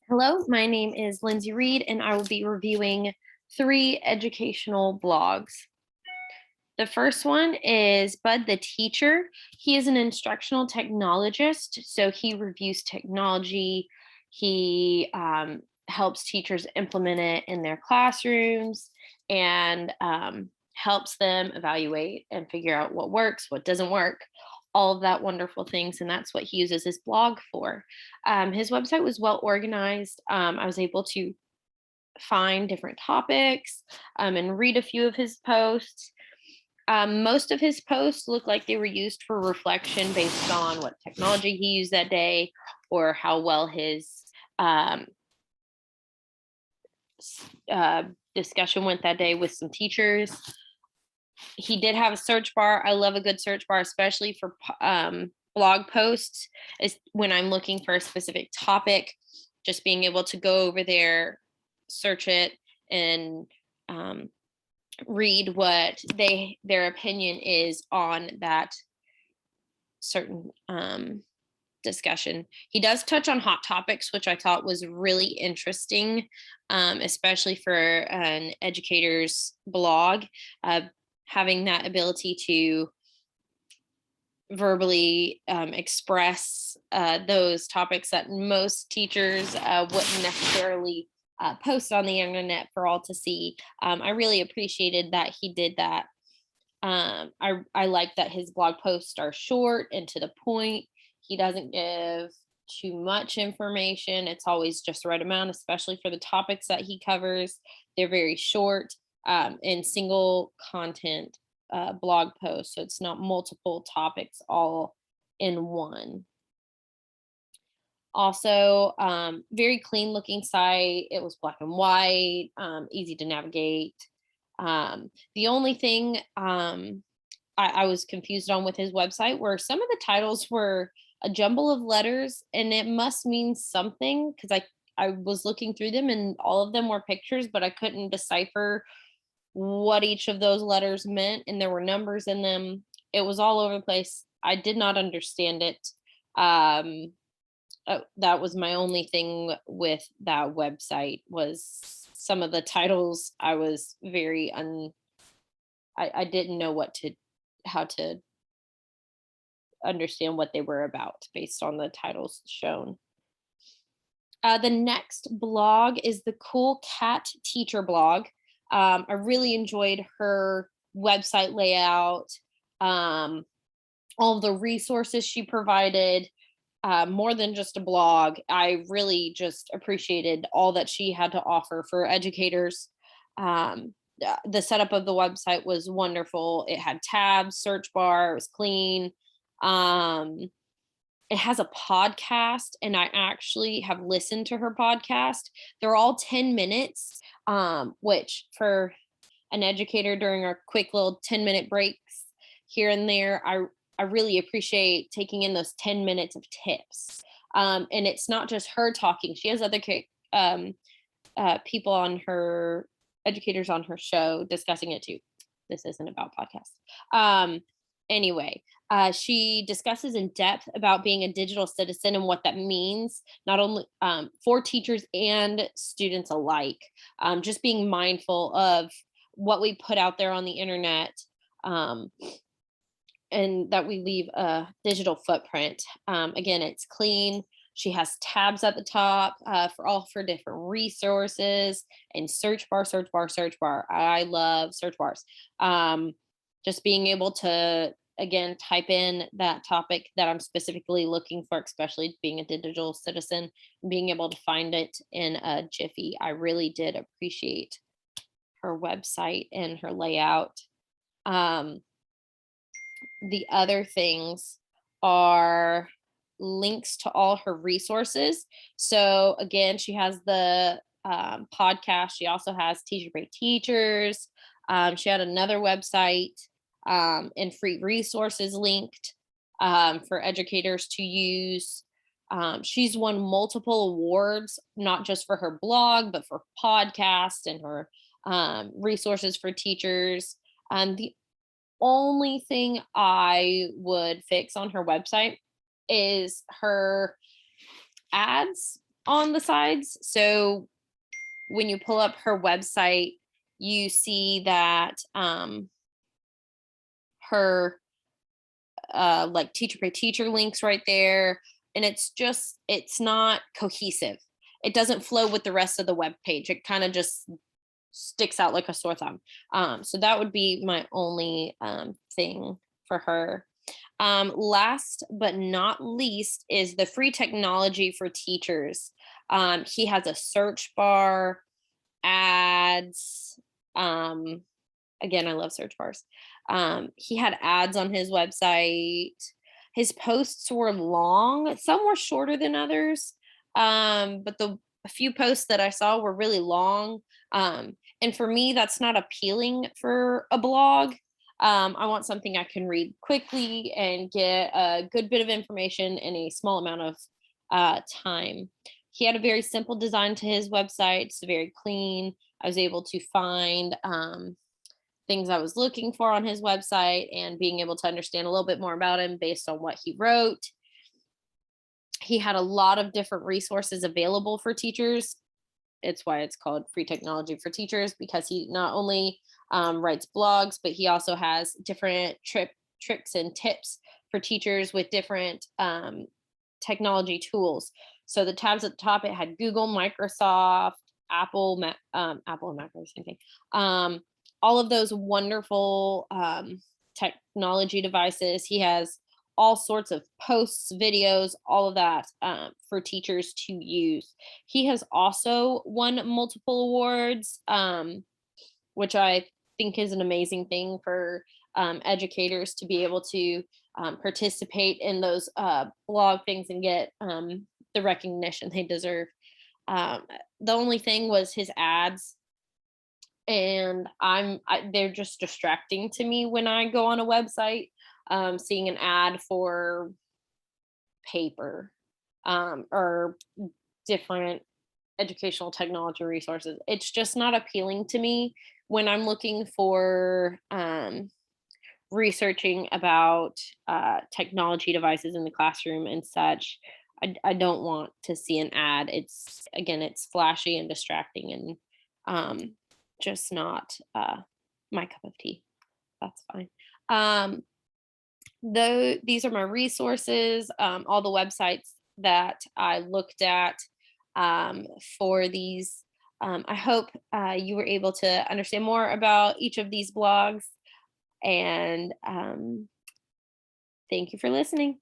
Hello, my name is Lindsay Reed, and I will be reviewing 3 educational blogs. The first one is Bud the Teacher. He is an instructional technologist, so he reviews technology. He helps teachers implement it in their classrooms and helps them evaluate and figure out what works, what doesn't work, all of that wonderful things. And that's what he uses his blog for. His website was well organized. I was able to find different topics and read a few of his posts. Most of his posts look like they were used for reflection based on what technology he used that day or how well his um, discussion went that day with some teachers. He did have a search bar. I love a good search bar, especially for blog posts, is when I'm looking for a specific topic, just being able to go over there, search it, and read what their opinion is on that certain discussion. He does touch on hot topics, which I thought was really interesting, especially for an educator's blog. Having that ability to verbally express those topics that most teachers wouldn't necessarily post on the internet for all to see. I really appreciated that he did that. I like that his blog posts are short and to the point. He doesn't give too much information. It's always just the right amount, especially for the topics that he covers. They're very short and single content blog posts, so it's not multiple topics all in one. Also, very clean looking site. It was black and white, easy to navigate. The only thing I was confused on with his website were some of the titles were a jumble of letters, and it must mean something because I was looking through them and all of them were pictures, but I couldn't decipher what each of those letters meant, and there were numbers in them. It was all over the place. I did not understand it. That was my only thing with that website was some of the titles. I was very I didn't know how to understand what they were about based on the titles shown. The next blog is the Cool Cat Teacher blog. I really enjoyed her website layout, all the resources she provided, more than just a blog. I really just appreciated all that she had to offer for educators. The setup of the website was wonderful. It had tabs, search bar, it was clean. It has a podcast, and I actually have listened to her podcast. They're all 10 minutes, which for an educator during our quick little 10-minute breaks here and there, I really appreciate taking in those 10 minutes of tips. And it's not just her talking. She has other people on her, educators on her show discussing it too. This isn't about podcasts. Anyway, she discusses in depth about being a digital citizen and what that means, not only for teachers and students alike. Just being mindful of what we put out there on the internet, and that we leave a digital footprint. Again, it's clean. She has tabs at the top for different resources and search bar, search bar, search bar. I love search bars. Just being able to, again, type in that topic that I'm specifically looking for, especially being a digital citizen, being able to find it in a jiffy. I really did appreciate her website and her layout. The other things are links to all her resources. So again, she has the podcast. She also has Teacher Break Teachers. She had another website and free resources linked for educators to use. She's won multiple awards, not just for her blog, but for podcasts and her resources for teachers. The only thing I would fix on her website is her ads on the sides. So when you pull up her website, you see that her like teacher by teacher links right there. And it's not cohesive. It doesn't flow with the rest of the web page. It kind of just sticks out like a sore thumb. So that would be my only thing for her. Last but not least is the free technology for teachers. He has a search bar, ads. Again, I love search bars. He had ads on his website. His posts were long. Some were shorter than others, but a few posts that I saw were really long. And for me, that's not appealing for a blog. I want something I can read quickly and get a good bit of information in a small amount of time. He had a very simple design to his website. It's very clean. I was able to find things I was looking for on his website and being able to understand a little bit more about him based on what he wrote. He had a lot of different resources available for teachers. It's why it's called Free Technology for Teachers, because he not only writes blogs, but he also has different tricks and tips for teachers with different technology tools. So the tabs at the top, it had Google, Microsoft, Apple, Apple and Mac are the same thing. All of those wonderful technology devices. He has all sorts of posts, videos, all of that for teachers to use. He has also won multiple awards, which I think is an amazing thing for educators to be able to participate in those blog things and get the recognition they deserve. The only thing was his ads, and they're just distracting to me when I go on a website, seeing an ad for paper or different educational technology resources. It's just not appealing to me when I'm looking for researching about technology devices in the classroom and such. I don't want to see an ad. It's flashy and distracting, and just not my cup of tea. That's fine. Though these are my resources, all the websites that I looked at for these. I hope you were able to understand more about each of these blogs, and thank you for listening.